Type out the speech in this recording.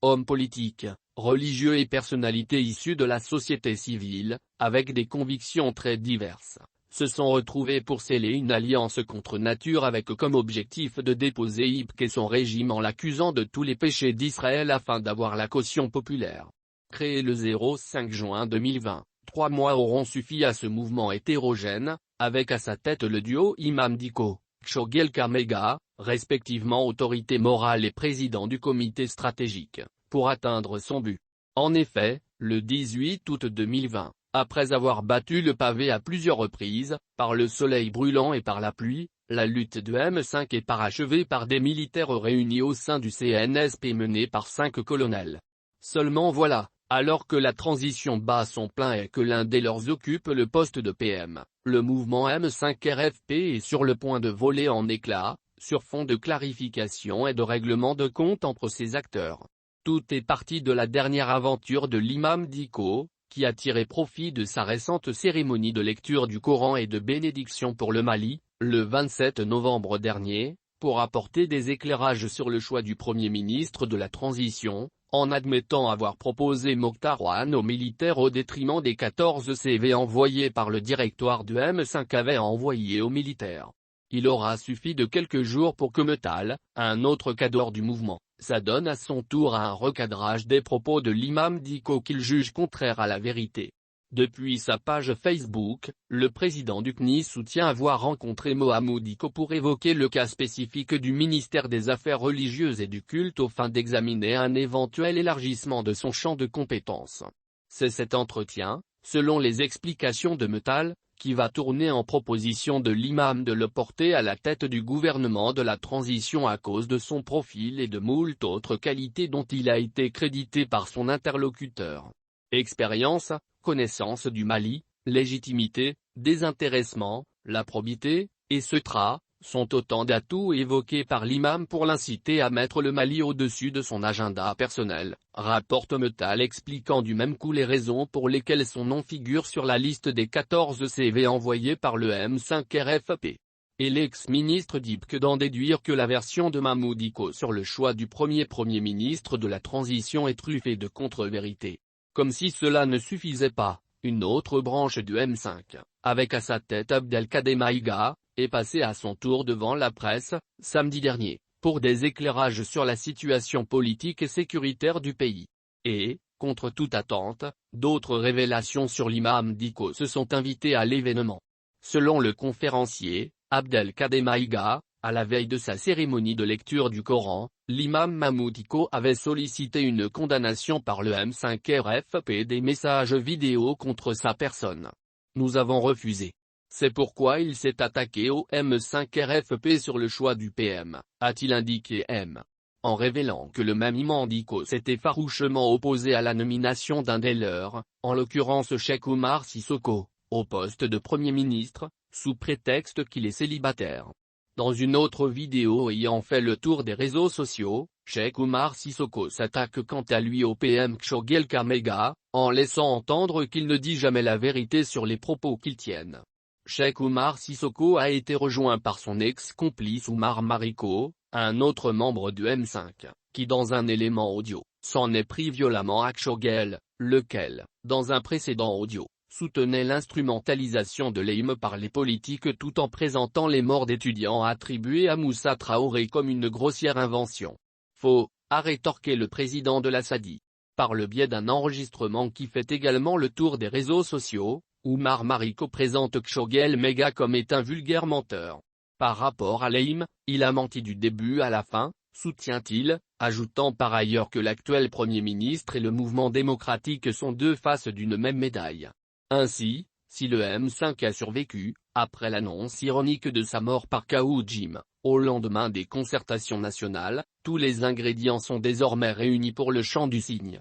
Hommes politiques, religieux et personnalités issues de la société civile, avec des convictions très diverses, se sont retrouvés pour sceller une alliance contre nature avec comme objectif de déposer Ipk et son régime en l'accusant de tous les péchés d'Israël afin d'avoir la caution populaire. Créé le 5 juin 2020, 3 mois auront suffi à ce mouvement hétérogène, avec à sa tête le duo Imam Dicko, Shogel Kamega, respectivement autorité morale et président du comité stratégique, pour atteindre son but. En effet, le 18 août 2020, après avoir battu le pavé à plusieurs reprises, par le soleil brûlant et par la pluie, la lutte de M5 est parachevée par des militaires réunis au sein du CNSP menés par 5 colonels. Seulement voilà, alors que la transition bat son plein et que l'un des leurs occupe le poste de PM, le mouvement M5-RFP est sur le point de voler en éclats, sur fond de clarification et de règlement de compte entre ses acteurs. Tout est parti de la dernière aventure de l'imam Dicko, qui a tiré profit de sa récente cérémonie de lecture du Coran et de bénédiction pour le Mali, le 27 novembre dernier, pour apporter des éclairages sur le choix du Premier ministre de la transition, en admettant avoir proposé Mokhtar Ouane aux militaires au détriment des 14 CV envoyés par le directoire de M5 avait envoyés aux militaires. Il aura suffi de quelques jours pour que Metal, un autre cadre du mouvement, s'adonne à son tour à un recadrage des propos de l'imam Dicko qu'il juge contraires à la vérité. Depuis sa page Facebook, le président du CNI soutient avoir rencontré Mohamed Dicko pour évoquer le cas spécifique du ministère des Affaires religieuses et du culte aux fins d'examiner un éventuel élargissement de son champ de compétences. C'est cet entretien, selon les explications de Metal, qui va tourner en proposition de l'imam de le porter à la tête du gouvernement de la transition à cause de son profil et de moult autres qualités dont il a été crédité par son interlocuteur. Expérience, connaissance du Mali, légitimité, désintéressement, la probité, et ce sont autant d'atouts évoqués par l'imam pour l'inciter à mettre le Mali au-dessus de son agenda personnel, rapporte Metal expliquant du même coup les raisons pour lesquelles son nom figure sur la liste des 14 CV envoyés par le M5-RFP. Et l'ex-ministre dit que d'en déduire que la version de Mohamed Dicko sur le choix du Premier ministre de la transition est truffée de contre-vérités. Comme si cela ne suffisait pas, une autre branche du M5, avec à sa tête Abdelkader Maïga, est passé à son tour devant la presse, samedi dernier, pour des éclairages sur la situation politique et sécuritaire du pays. Et, contre toute attente, d'autres révélations sur l'imam Dicko se sont invitées à l'événement. Selon le conférencier, Abdelkader Maïga, à la veille de sa cérémonie de lecture du Coran, l'imam Mohamed Dicko avait sollicité une condamnation par le M5-RFP des messages vidéo contre sa personne. Nous avons refusé. C'est pourquoi il s'est attaqué au M5-RFP sur le choix du PM, a-t-il indiqué en révélant que le même imam Dicko s'était farouchement opposé à la nomination d'un des leurs, en l'occurrence Cheikh Oumar Sissoko, au poste de Premier ministre, sous prétexte qu'il est célibataire. Dans une autre vidéo ayant fait le tour des réseaux sociaux, Cheikh Oumar Sissoko s'attaque quant à lui au PM Shogel Kamega, en laissant entendre qu'il ne dit jamais la vérité sur les propos qu'il tienne. Cheikh Oumar Sissoko a été rejoint par son ex-complice Oumar Mariko, un autre membre du M5, qui dans un élément audio, s'en est pris violemment à Shogel, lequel, dans un précédent audio, soutenait l'instrumentalisation de l'AIM par les politiques tout en présentant les morts d'étudiants attribuées à Moussa Traoré comme une grossière invention. Faux, a rétorqué le président de la SADI. Par le biais d'un enregistrement qui fait également le tour des réseaux sociaux, Oumar Mariko présente Shogel Mega comme est un vulgaire menteur. Par rapport à l'AIM, il a menti du début à la fin, soutient-il, ajoutant par ailleurs que l'actuel Premier ministre et le mouvement démocratique sont deux faces d'une même médaille. Ainsi, si le M5 a survécu, après l'annonce ironique de sa mort par Kaou Jim, au lendemain des concertations nationales, tous les ingrédients sont désormais réunis pour le chant du cygne.